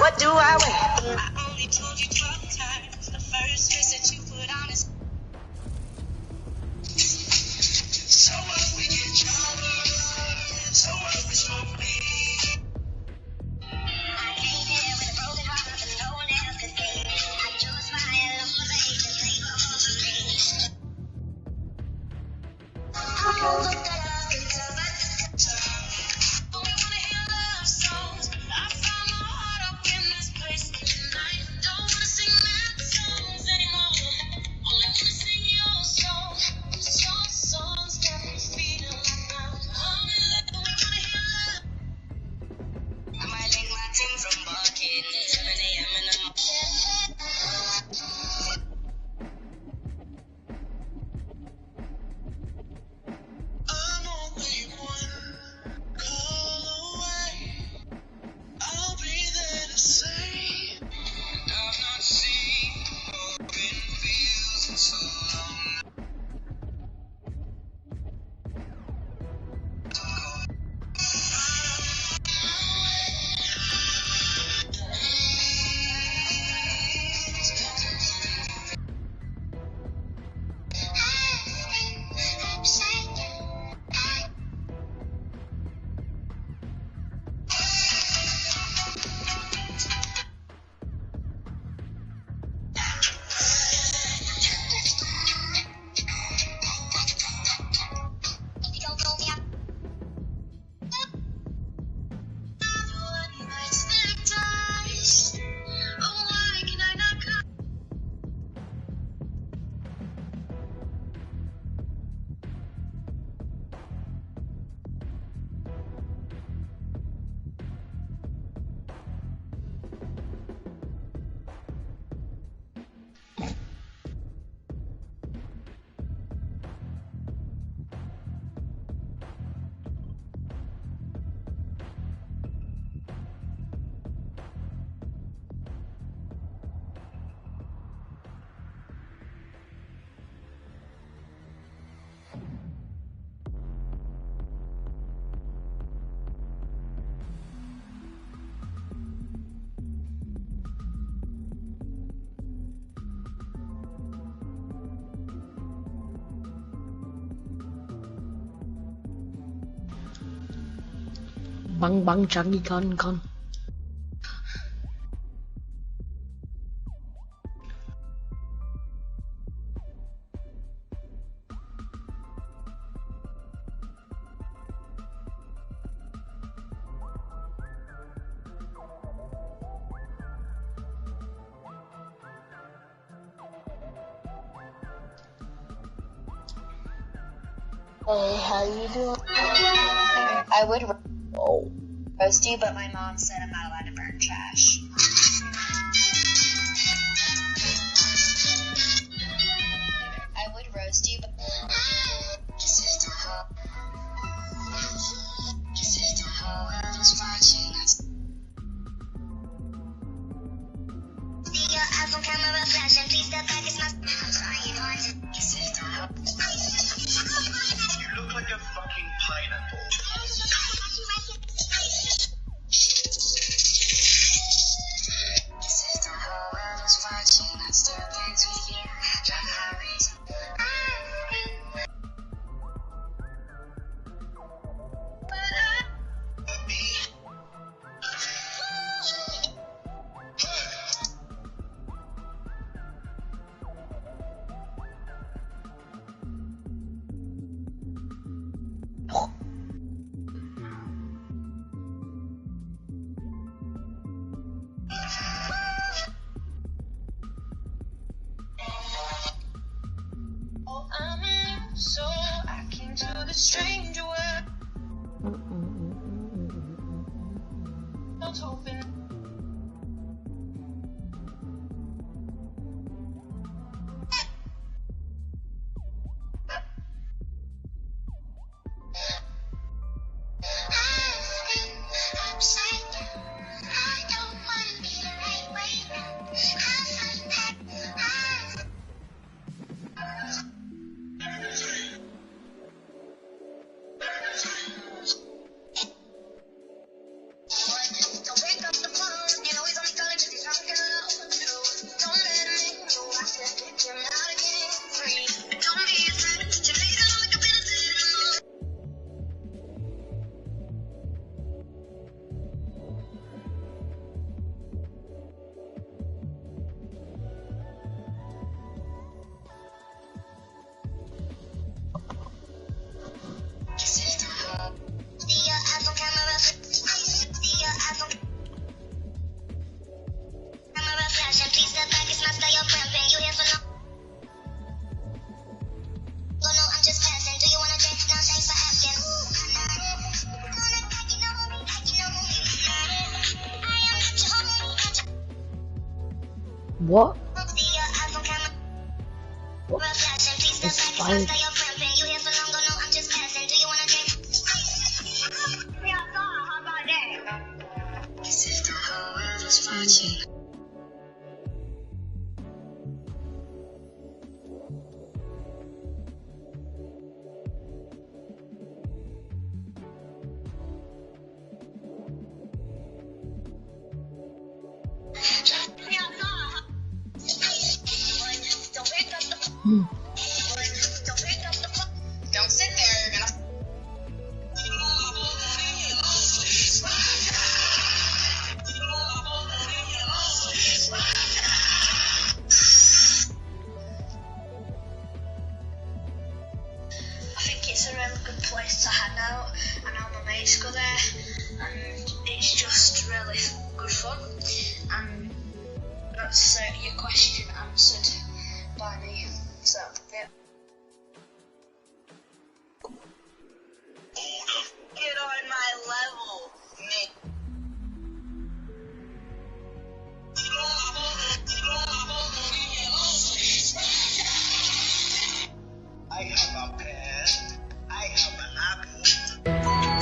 What do I wear? I only told you 12 times. The first kiss that you put on is. So what we get younger, so what we smoke weed. I came here with a broken heart that no one else could see. I chose my illumination to take all the pain. I looked at us because I took time. Only wanna hear love songs. I found my heart up in this place tonight. Băng trắng đi con. Hey, how you doing? I would roast you, but my mom said I'm not allowed to burn trash. I would roast you, but on camera flashing, please step back, it's my You look like a fucking pineapple. If the whole world was watching, I'd still dance with you. Drop my reason. So I came to the stranger world. Not hoping. What? It's fine. Don't sit there, you're gonna. I think it's a really good place to hang out, and all my mates go there, and it's just really good fun. And that's your question answered by me. So, yeah. Get on my level, Nick. I have a pen. I have an apple.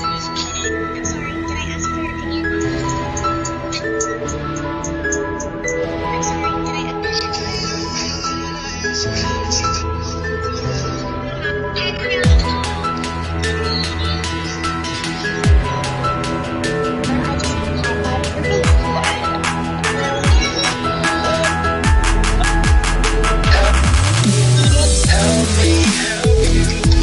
I'm sorry, can I ask for your opinion? I'm sorry, can I help me.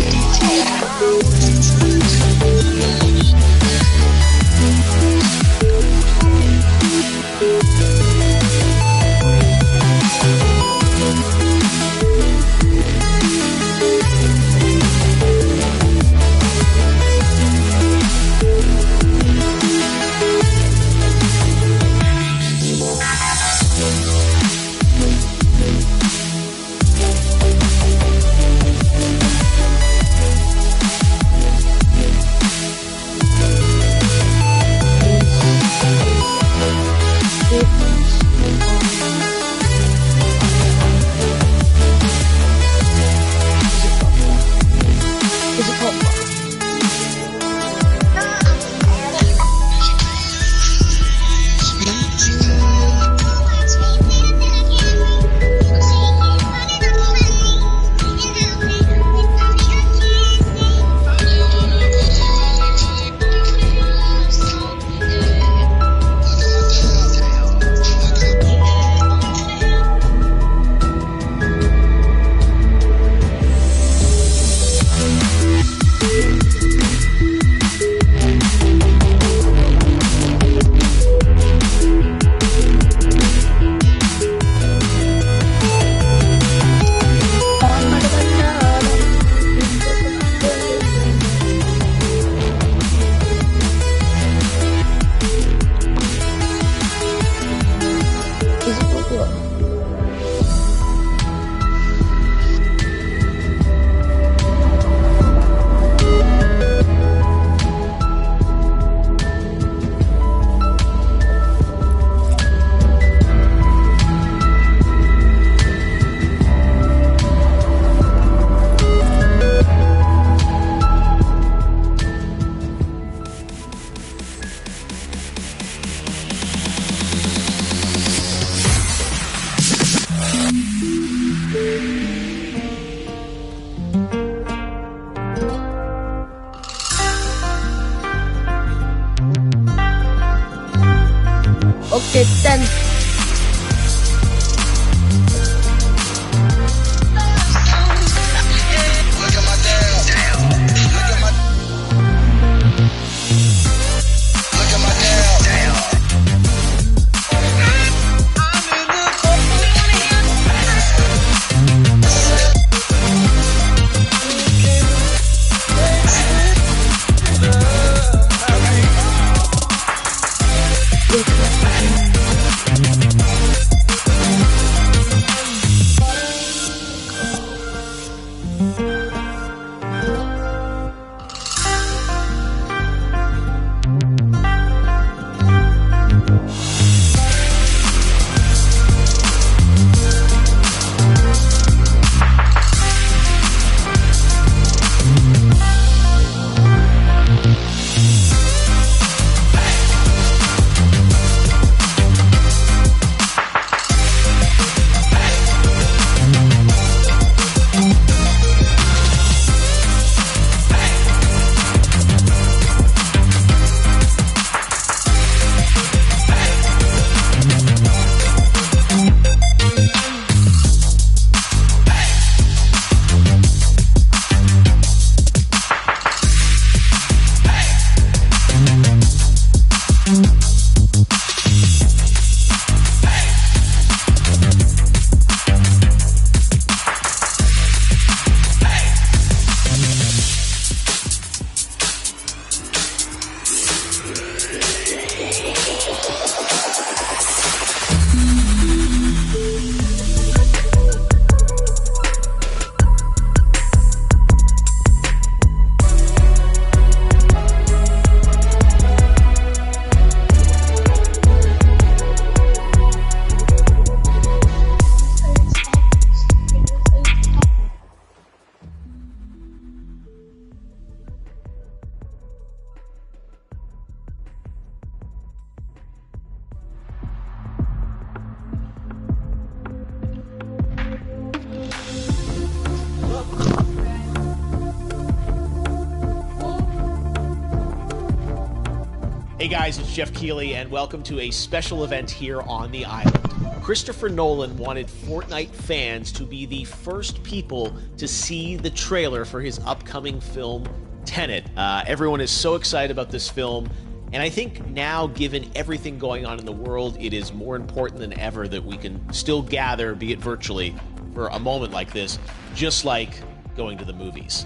Hey guys, it's Jeff Keighley, and welcome to a special event here on the island. Christopher Nolan wanted Fortnite fans to be the first people to see the trailer for his upcoming film, Tenet. Everyone is so excited about this film, and I think now, given everything going on in the world, it is more important than ever that we can still gather, be it virtually, for a moment like this, just like going to the movies.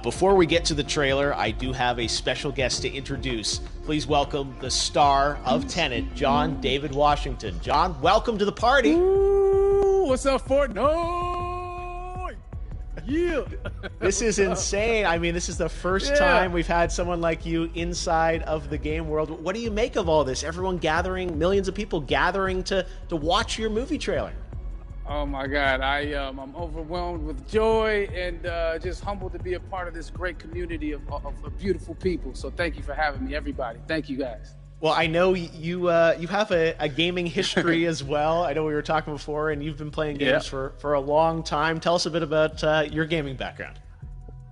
Before we get to the trailer, I do have a special guest to introduce. Please welcome the star of Tenet, John David Washington. John, welcome to the party. Ooh, what's up, Fortnite? Yeah. This is insane. I mean, this is the first time we've had someone like you inside of the game world. What do you make of all this? Everyone gathering, millions of people gathering to watch your movie trailer. Oh my God, I'm overwhelmed with joy and just humbled to be a part of this great community of beautiful people. So thank you for having me, everybody. Thank you, guys. Well, I know you have a gaming history as well. I know we were talking before, and you've been playing games for a long time. Tell us a bit about your gaming background.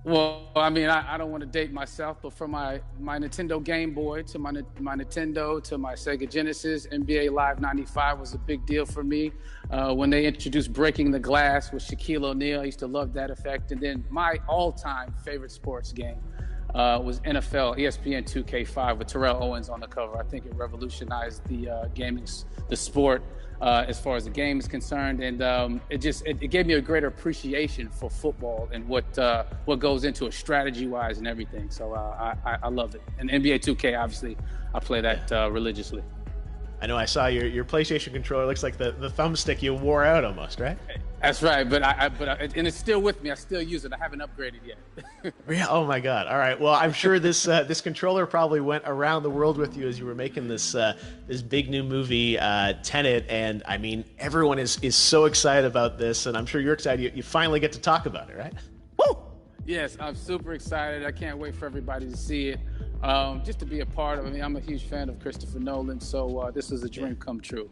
Well, I mean, I don't want to date myself, but from my Nintendo Game Boy to my Nintendo to my Sega Genesis, NBA Live 95 was a big deal for me. When they introduced Breaking the Glass with Shaquille O'Neal, I used to love that effect. And then my all-time favorite sports game was NFL ESPN 2K5 with Terrell Owens on the cover. I think it revolutionized the sport as far as the game is concerned, and it gave me a greater appreciation for football and what goes into it strategy-wise and everything. So I love it. And NBA 2K, obviously, I play that religiously. I know I saw your PlayStation controller. Looks like the thumbstick you wore out almost, right? That's right, but and it's still with me. I still use it. I haven't upgraded yet. Yeah. Oh my God. All right. Well, I'm sure this controller probably went around the world with you as you were making this big new movie, Tenet. And I mean, everyone is so excited about this, and I'm sure you're excited. You finally get to talk about it, right? Woo! Yes, I'm super excited. I can't wait for everybody to see it. Just to be a part of it. I mean, I'm a huge fan of Christopher Nolan, so this is a dream come true.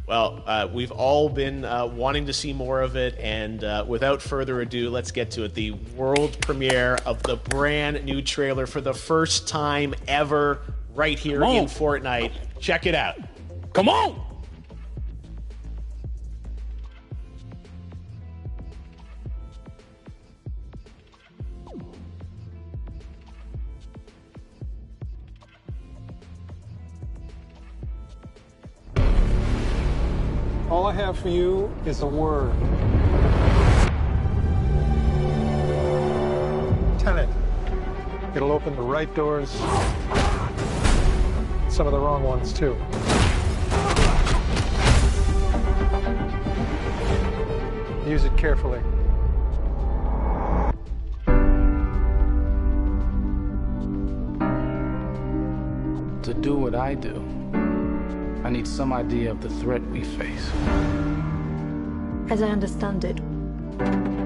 Well, we've all been wanting to see more of it, and without further ado, let's get to it. The world premiere of the brand new trailer for the first time ever right here in Fortnite. Check it out. Come on! All I have for you is a word. Tenet. It'll open the right doors, some of the wrong ones too. Use it carefully. do what I do, I need some idea of the threat we face. As I understand it,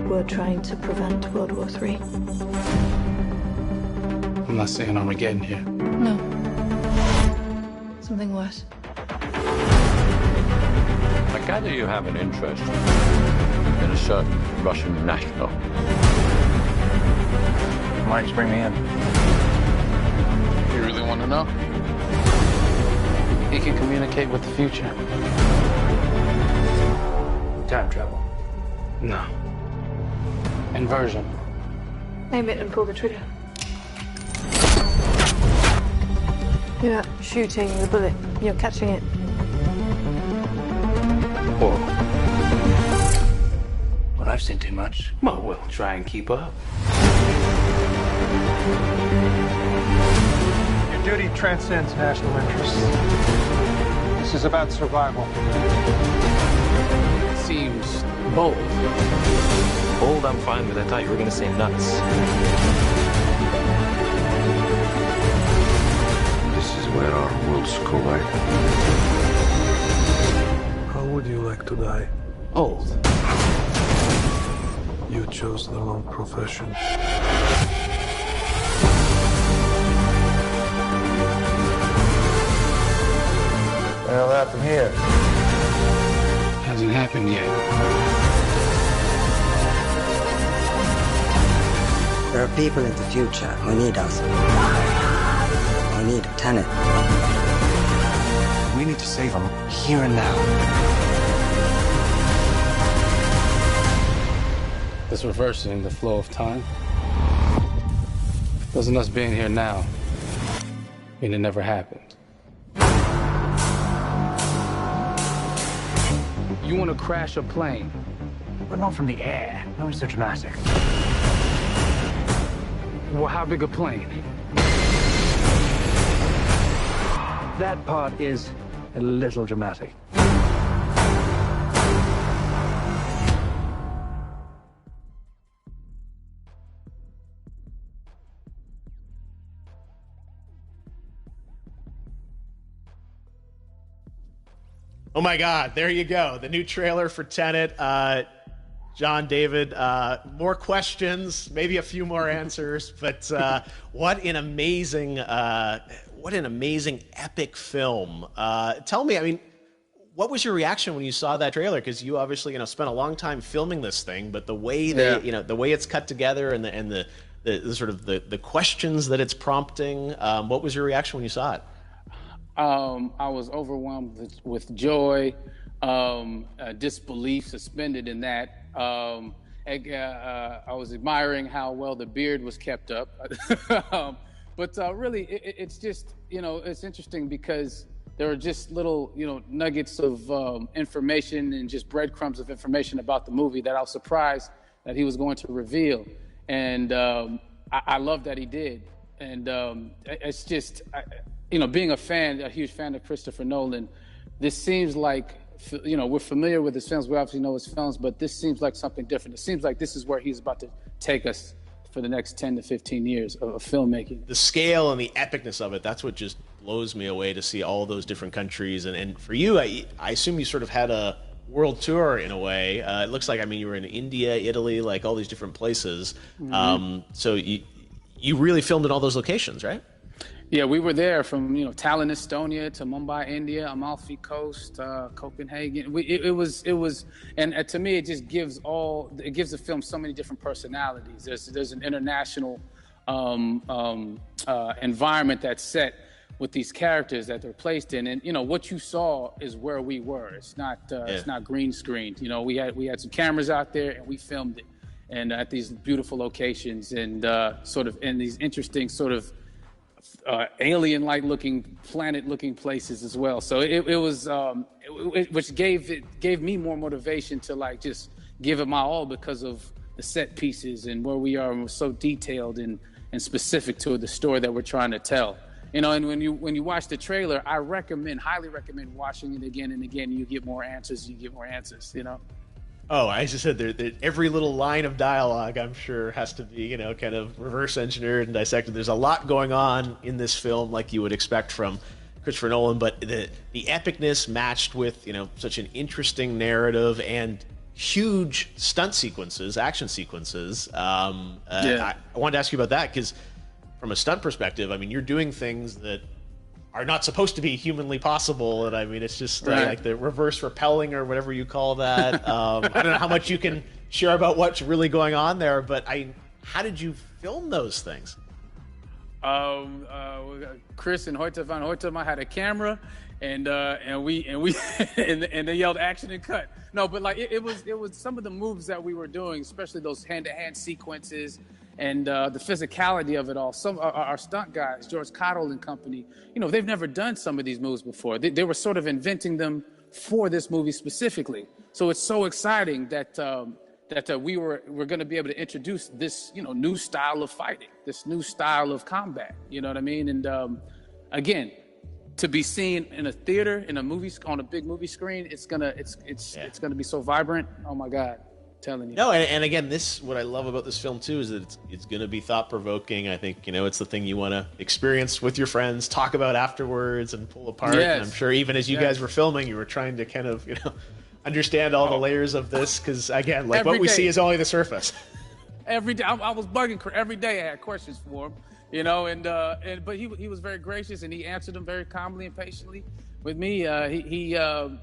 we're trying to prevent World War III. I'm not saying Armageddon here. No. Something worse. I gather you have an interest in a certain Russian national. Why did you bring me in? You really want to know? He can communicate with the future. Time travel. No. Inversion. Aim it and pull the trigger. You're not shooting the bullet, you're catching it. Whoa. Well, I've seen too much. Well, we'll try and keep up. Your duty transcends national interests. This is about survival. Seems bold. Bold, I'm fine with. I thought you were going to say nuts. This is where our worlds collide. How would you like to die? Old. You chose the wrong profession. Well, that from here. Hasn't happened yet. There are people in the future who need us. Who need a tenant. We need to save them here and now. This reversing the flow of time. Doesn't us being here now mean it never happened? You want to crash a plane? But not from the air. No, it's so dramatic. Well, how big a plane? That part is a little dramatic. Oh my God, there you go. The new trailer for Tenet. John, David, more questions, maybe a few more answers, but what an amazing epic film. Tell me, I mean, what was your reaction when you saw that trailer? Because you obviously, spent a long time filming this thing, but the way the way it's cut together and the sort of the questions that it's prompting, what was your reaction when you saw it? I was overwhelmed with joy, disbelief, suspended in that. I was admiring how well the beard was kept up. But really, it's just, it's interesting because there are just little, nuggets of information and just breadcrumbs of information about the movie that I was surprised that he was going to reveal. And I love that he did. And it's just... being a huge fan of Christopher Nolan, this seems like, we're familiar with his films. We obviously know his films, but this seems like something different. It seems like this is where he's about to take us for the next 10 to 15 years of filmmaking. The scale and the epicness of it, that's what just blows me away to see all those different countries. And for you, I assume you sort of had a world tour in a way. It looks like, you were in India, Italy, like all these different places. Mm-hmm. So you really filmed in all those locations, right? Yeah, we were there from Tallinn, Estonia, to Mumbai, India, Amalfi Coast, Copenhagen. It was, and to me, it just gives the film so many different personalities. There's an international environment that's set with these characters that they're placed in, and what you saw is where we were. It's not green screened. We had some cameras out there and we filmed it, and at these beautiful locations and sort of in these interesting sort of alien-like looking, planet-looking places as well. So it was, which gave me more motivation to just give it my all because of the set pieces and where we are, and we're so detailed and specific to the story that we're trying to tell. And when you watch the trailer, I highly recommend watching it again and again. You get more answers. Oh, I just said that every little line of dialogue, I'm sure, has to be, kind of reverse engineered and dissected. There's a lot going on in this film, like you would expect from Christopher Nolan, but the epicness matched with, you know, such an interesting narrative and huge stunt sequences, action sequences. I wanted to ask you about that because from a stunt perspective, I mean, you're doing things that are not supposed to be humanly possible, and I mean, it's just like the reverse rappelling or whatever you call that. I don't know how much you can share about what's really going on there, but how did you film those things? Chris and Hoyte van Hoytema had a camera, and they yelled action and cut. No, but like it was some of the moves that we were doing, especially those hand-to-hand sequences and the physicality of it all. Some our stunt guys, George Cottle and company, you know, they've never done some of these moves before. They were sort of inventing them for this movie specifically. So it's so exciting that we're going to be able to introduce this, you know, new style of fighting, this new style of combat. You know what I mean? And again, to be seen in a theater, in a movie, on a big movie screen, it's gonna be so vibrant. Oh my God, I'm telling you. No, and again, what I love about this film too is that it's gonna be thought provoking. I think, you know, it's the thing you want to experience with your friends, talk about afterwards, and pull apart. Yes. And I'm sure even as you guys were filming, you were trying to kind of, you know, understand all the layers of this, because again, like what we see is only the surface. Every day, I was bugging every day. I had questions for him, you know, but he was very gracious, and he answered them very calmly and patiently with me. It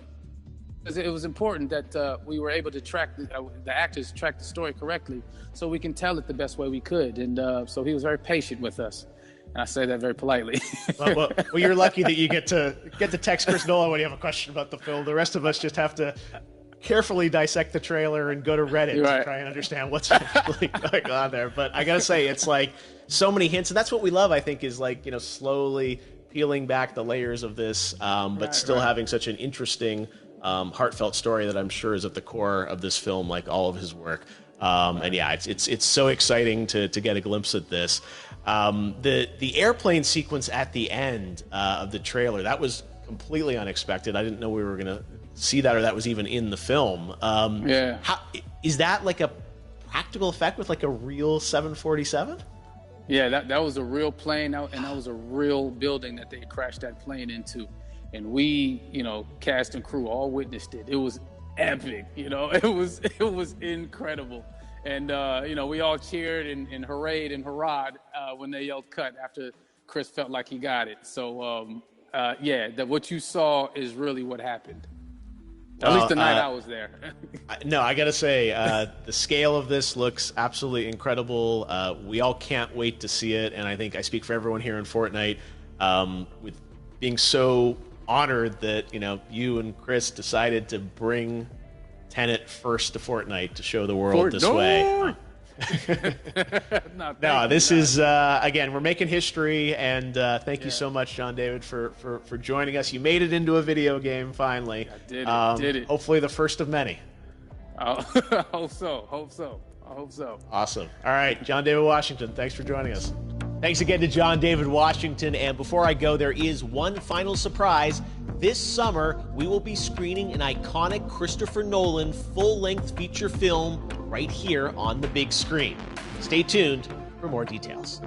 was important that we were able to track the actors track the story correctly, so we can tell it the best way we could, and so he was very patient with us. And I say that very politely. well, you're lucky that you get to text Chris Nolan when you have a question about the film. The rest of us just have to carefully dissect the trailer and go to Reddit to try and understand what's really going on there. But I gotta say, it's like so many hints, and that's what we love. I think is like, you know, slowly peeling back the layers of this, but still having such an interesting, heartfelt story that I'm sure is at the core of this film, like all of his work. And yeah, it's so exciting to get a glimpse at this. The airplane sequence at the end of the trailer, that was completely unexpected. I didn't know we were gonna see that, or that was even in the film. How, is that like a practical effect with like a real 747? Yeah, that was a real plane, and that was a real building that they crashed that plane into, and we, you know, cast and crew all witnessed it. It was epic, you know. It was incredible. And, you know, we all cheered and hurrayed and hurrahed when they yelled cut after Chris felt like he got it. So, that what you saw is really what happened. At least the night I was there. No, I got to say, the scale of this looks absolutely incredible. We all can't wait to see it. And I think I speak for everyone here in Fortnite with being so honored that, you know, you and Chris decided to bring Tenet first to Fortnite to show the world this way. No, this is again, we're making history, and thank you so much, John David, for joining us. You made it into a video game finally. I did it. Hopefully the first of many. I hope so. Awesome. All right, John David Washington, thanks for joining us. Thanks again to John David Washington. And before I go, there is one final surprise. This summer, we will be screening an iconic Christopher Nolan full-length feature film right here on the big screen. Stay tuned for more details.